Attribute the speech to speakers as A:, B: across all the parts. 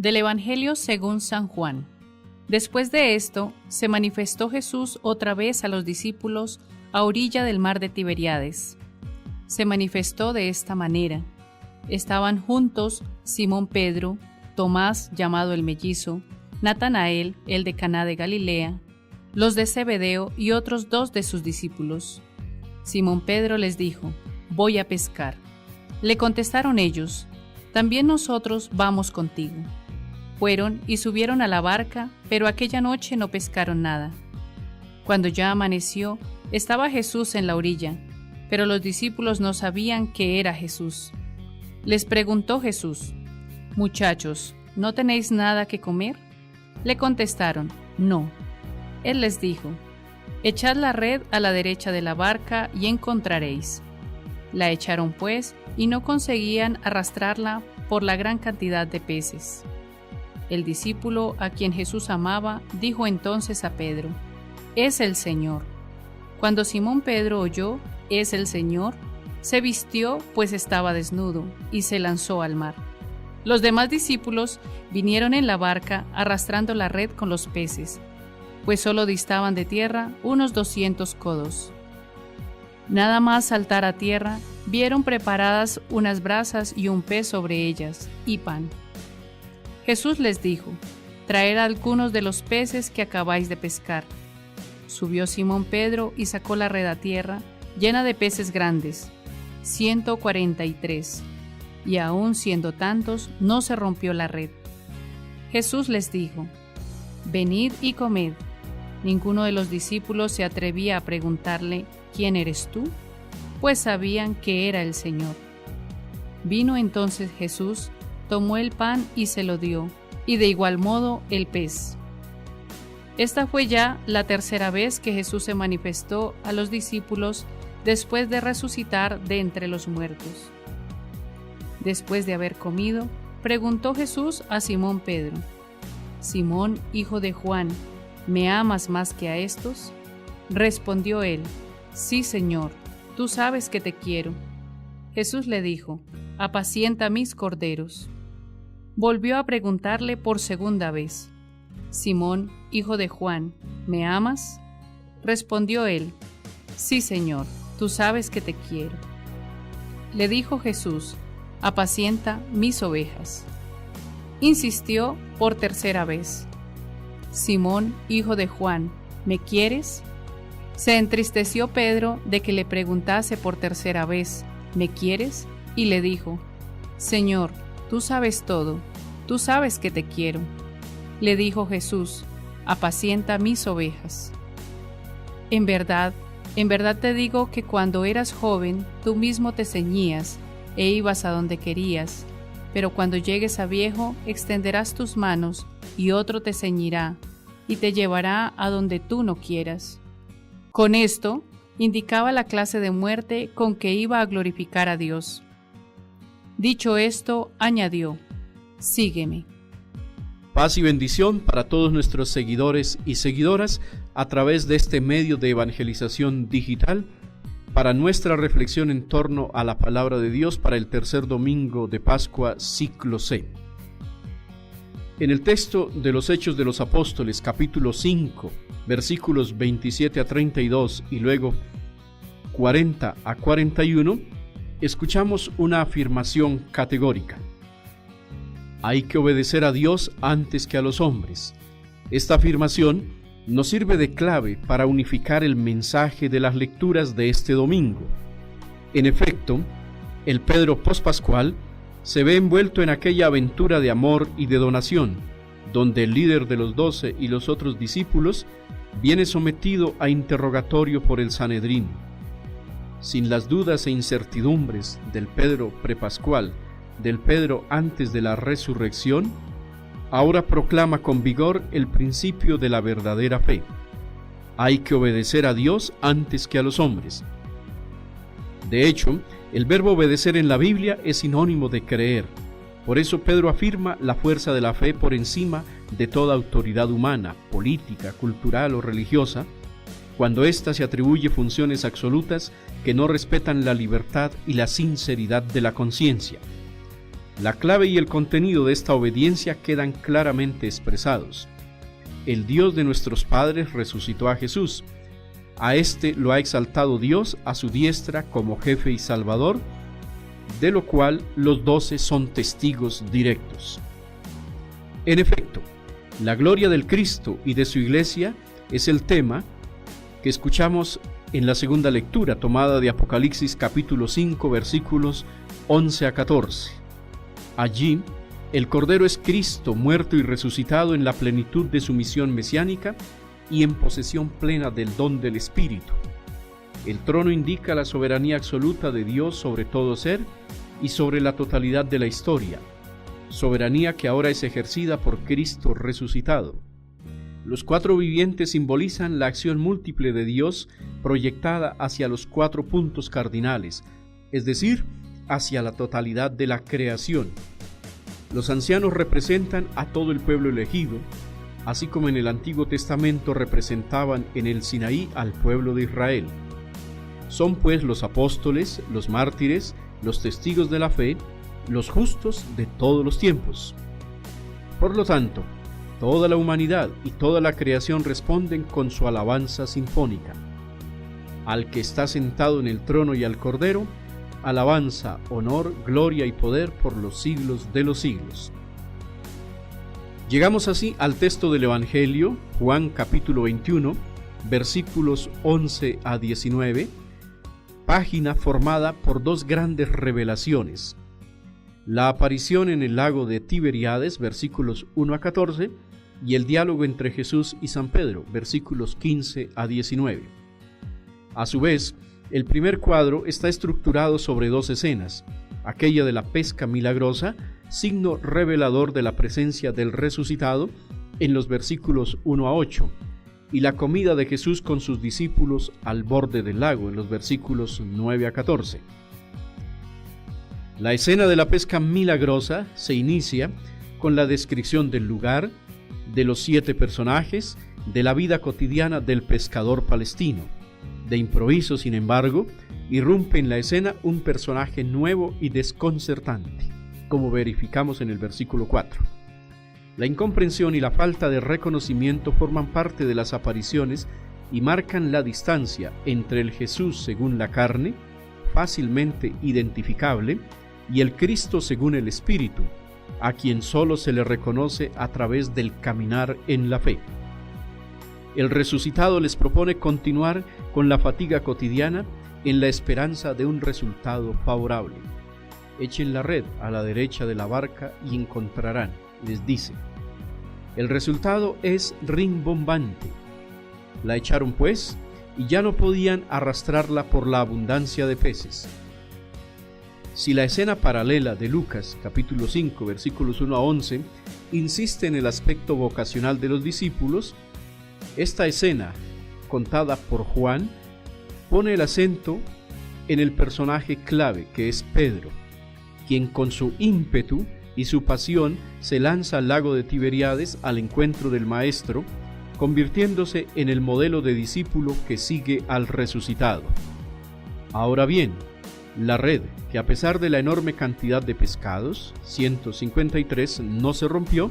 A: Del Evangelio según San Juan. Después de esto, se manifestó Jesús otra vez a los discípulos a orilla del mar de Tiberíades. Se manifestó de esta manera. Estaban juntos Simón Pedro, Tomás, llamado el mellizo, Natanael, el de Caná de Galilea, los de Zebedeo y otros 2 de sus discípulos. Simón Pedro les dijo: «Voy a pescar». Le contestaron ellos: «También nosotros vamos contigo». Fueron y subieron a la barca, pero aquella noche no pescaron nada. Cuando ya amaneció, estaba Jesús en la orilla, pero los discípulos no sabían que era Jesús. Les preguntó Jesús: «Muchachos, ¿no tenéis nada que comer?». Le contestaron: «No». Él les dijo: «Echad la red a la derecha de la barca y encontraréis». La echaron pues, y no conseguían arrastrarla por la gran cantidad de peces. El discípulo a quien Jesús amaba dijo entonces a Pedro: «Es el Señor». Cuando Simón Pedro oyó: «Es el Señor», se vistió, pues estaba desnudo, y se lanzó al mar. Los demás discípulos vinieron en la barca arrastrando la red con los peces, pues solo distaban de tierra unos 200 codos. Nada más saltar a tierra, vieron preparadas unas brasas y un pez sobre ellas, y pan. Jesús les dijo: «Traed algunos de los peces que acabáis de pescar». Subió Simón Pedro y sacó la red a tierra, llena de peces grandes, 143, y aun siendo tantos, no se rompió la red. Jesús les dijo: «Venid y comed». Ninguno de los discípulos se atrevía a preguntarle: «¿Quién eres tú?», pues sabían que era el Señor. Vino entonces Jesús, tomó el pan y se lo dio, y de igual modo el pez. Esta fue ya la tercera vez que Jesús se manifestó a los discípulos después de resucitar de entre los muertos. Después de haber comido, preguntó Jesús a Simón Pedro: «Simón, hijo de Juan, ¿me amas más que a estos?». Respondió él: «Sí, Señor, tú sabes que te quiero». Jesús le dijo: «Apacienta mis corderos». Volvió a preguntarle por segunda vez: «Simón, hijo de Juan, ¿me amas?». Respondió él: «Sí, Señor, tú sabes que te quiero». Le dijo Jesús: «Apacienta mis ovejas». Insistió por tercera vez: «Simón, hijo de Juan, ¿me quieres?». Se entristeció Pedro de que le preguntase por tercera vez: «¿Me quieres?», y le dijo: «Señor, tú sabes todo, tú sabes que te quiero». Le dijo Jesús: «Apacienta mis ovejas». En verdad te digo que cuando eras joven, tú mismo te ceñías e ibas a donde querías, pero cuando llegues a viejo, extenderás tus manos, y otro te ceñirá, y te llevará a donde tú no quieras. Con esto, indicaba la clase de muerte con que iba a glorificar a Dios. Dicho esto, añadió: «Sígueme».
B: Paz y bendición para todos nuestros seguidores y seguidoras a través de este medio de evangelización digital para nuestra reflexión en torno a la palabra de Dios para el tercer domingo de Pascua, ciclo C. En el texto de los Hechos de los Apóstoles, capítulo 5, versículos 27 a 32 y luego 40 a 41, escuchamos una afirmación categórica: hay que obedecer a Dios antes que a los hombres. Esta afirmación nos sirve de clave para unificar el mensaje de las lecturas de este domingo. En efecto, el Pedro pospascual se ve envuelto en aquella aventura de amor y de donación, donde el líder de los 12 y los otros discípulos viene sometido a interrogatorio por el Sanedrín. Sin las dudas e incertidumbres del Pedro prepascual, del Pedro antes de la resurrección, ahora proclama con vigor el principio de la verdadera fe. Hay que obedecer a Dios antes que a los hombres. De hecho, el verbo obedecer en la Biblia es sinónimo de creer. Por eso Pedro afirma la fuerza de la fe por encima de toda autoridad humana, política, cultural o religiosa, cuando ésta se atribuye funciones absolutas que no respetan la libertad y la sinceridad de la conciencia. La clave y el contenido de esta obediencia quedan claramente expresados. El Dios de nuestros padres resucitó a Jesús. A éste lo ha exaltado Dios a su diestra como jefe y salvador, de lo cual los 12 son testigos directos. En efecto, la gloria del Cristo y de su Iglesia es el tema que escuchamos en la segunda lectura tomada de Apocalipsis capítulo 5 versículos 11 a 14. Allí, el Cordero es Cristo muerto y resucitado en la plenitud de su misión mesiánica y en posesión plena del don del Espíritu. El trono indica la soberanía absoluta de Dios sobre todo ser y sobre la totalidad de la historia, soberanía que ahora es ejercida por Cristo resucitado. Los 4 vivientes simbolizan la acción múltiple de Dios proyectada hacia los 4 puntos cardinales, es decir, hacia la totalidad de la creación. Los ancianos representan a todo el pueblo elegido, así como en el Antiguo Testamento representaban en el Sinaí al pueblo de Israel. Son pues los apóstoles, los mártires, los testigos de la fe, los justos de todos los tiempos. Por lo tanto, toda la humanidad y toda la creación responden con su alabanza sinfónica. Al que está sentado en el trono y al Cordero, alabanza, honor, gloria y poder por los siglos de los siglos. Llegamos así al texto del Evangelio, Juan capítulo 21, versículos 11 a 19, página formada por 2 grandes revelaciones. La aparición en el lago de Tiberíades, versículos 1 a 14, y el diálogo entre Jesús y San Pedro, versículos 15 a 19. A su vez, el primer cuadro está estructurado sobre 2 escenas, aquella de la pesca milagrosa, signo revelador de la presencia del resucitado, en los versículos 1 a 8, y la comida de Jesús con sus discípulos al borde del lago, en los versículos 9 a 14. La escena de la pesca milagrosa se inicia con la descripción del lugar, de los 7 personajes, de la vida cotidiana del pescador palestino. De improviso, sin embargo, irrumpe en la escena un personaje nuevo y desconcertante, como verificamos en el versículo 4. La incomprensión y la falta de reconocimiento forman parte de las apariciones y marcan la distancia entre el Jesús según la carne, fácilmente identificable, y el Cristo según el Espíritu, a quien solo se le reconoce a través del caminar en la fe. El resucitado les propone continuar con la fatiga cotidiana en la esperanza de un resultado favorable. Echen la red a la derecha de la barca y encontrarán, les dice. El resultado es rimbombante. La echaron pues y ya no podían arrastrarla por la abundancia de peces. Si la escena paralela de Lucas capítulo 5 versículos 1 a 11 insiste en el aspecto vocacional de los discípulos, esta escena, contada por Juan, pone el acento en el personaje clave que es Pedro, quien con su ímpetu y su pasión se lanza al lago de Tiberíades al encuentro del Maestro, convirtiéndose en el modelo de discípulo que sigue al resucitado. Ahora bien, la red, que a pesar de la enorme cantidad de pescados, 153, no se rompió,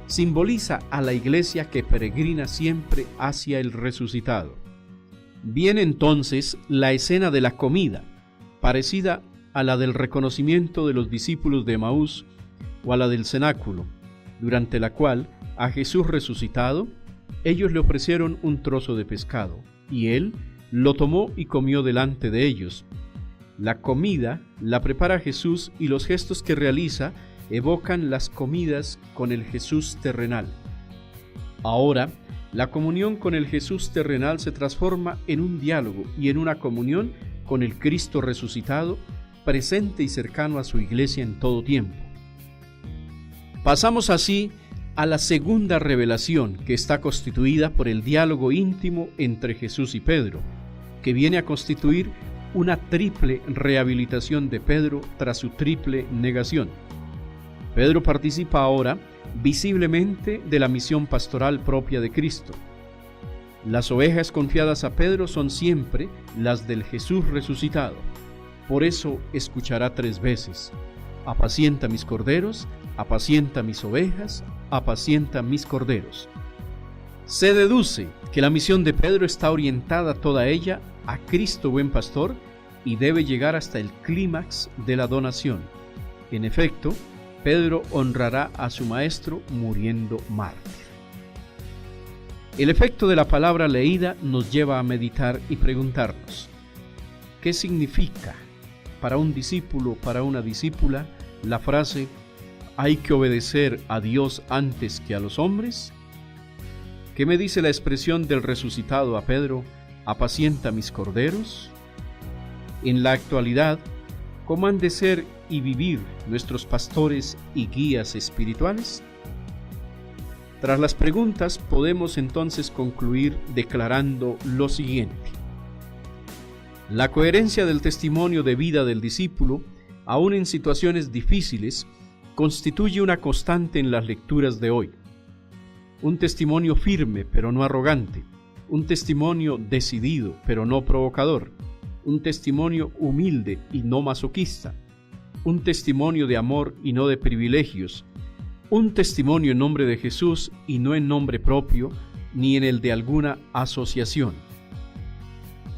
B: simboliza a la iglesia que peregrina siempre hacia el resucitado. Viene entonces la escena de la comida, parecida a la del reconocimiento de los discípulos de Emaús o a la del cenáculo, durante la cual a Jesús resucitado, ellos le ofrecieron un trozo de pescado, y él lo tomó y comió delante de ellos. La comida la prepara Jesús y los gestos que realiza evocan las comidas con el Jesús terrenal. Ahora, la comunión con el Jesús terrenal se transforma en un diálogo y en una comunión con el Cristo resucitado, presente y cercano a su iglesia en todo tiempo. Pasamos así a la segunda revelación, que está constituida por el diálogo íntimo entre Jesús y Pedro, que viene a constituir una triple rehabilitación de Pedro tras su triple negación. Pedro participa ahora visiblemente de la misión pastoral propia de Cristo. Las ovejas confiadas a Pedro son siempre las del Jesús resucitado. Por eso escuchará 3 veces: apacienta mis corderos, apacienta mis ovejas, apacienta mis corderos. Se deduce que la misión de Pedro está orientada toda ella a Cristo buen pastor y debe llegar hasta el clímax de la donación. En efecto, Pedro honrará a su maestro muriendo mártir. El efecto de la palabra leída nos lleva a meditar y preguntarnos: ¿qué significa para un discípulo, para una discípula, la frase «hay que obedecer a Dios antes que a los hombres»? ¿Qué me dice la expresión del resucitado a Pedro, apacienta mis corderos? En la actualidad, ¿cómo han de ser y vivir nuestros pastores y guías espirituales? Tras las preguntas, podemos entonces concluir declarando lo siguiente: la coherencia del testimonio de vida del discípulo, aun en situaciones difíciles, constituye una constante en las lecturas de hoy. Un testimonio firme pero no arrogante, un testimonio decidido pero no provocador, un testimonio humilde y no masoquista, un testimonio de amor y no de privilegios, un testimonio en nombre de Jesús y no en nombre propio ni en el de alguna asociación.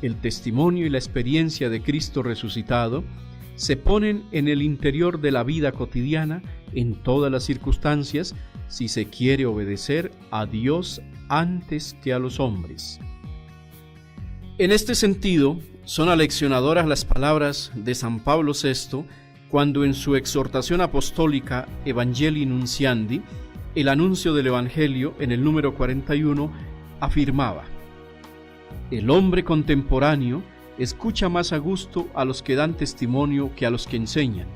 B: El testimonio y la experiencia de Cristo resucitado se ponen en el interior de la vida cotidiana en todas las circunstancias si se quiere obedecer a Dios antes que a los hombres. En este sentido, son aleccionadoras las palabras de San Pablo VI cuando en su exhortación apostólica Evangelii Nunciandi, el anuncio del Evangelio en el número 41, afirmaba: el hombre contemporáneo escucha más a gusto a los que dan testimonio que a los que enseñan.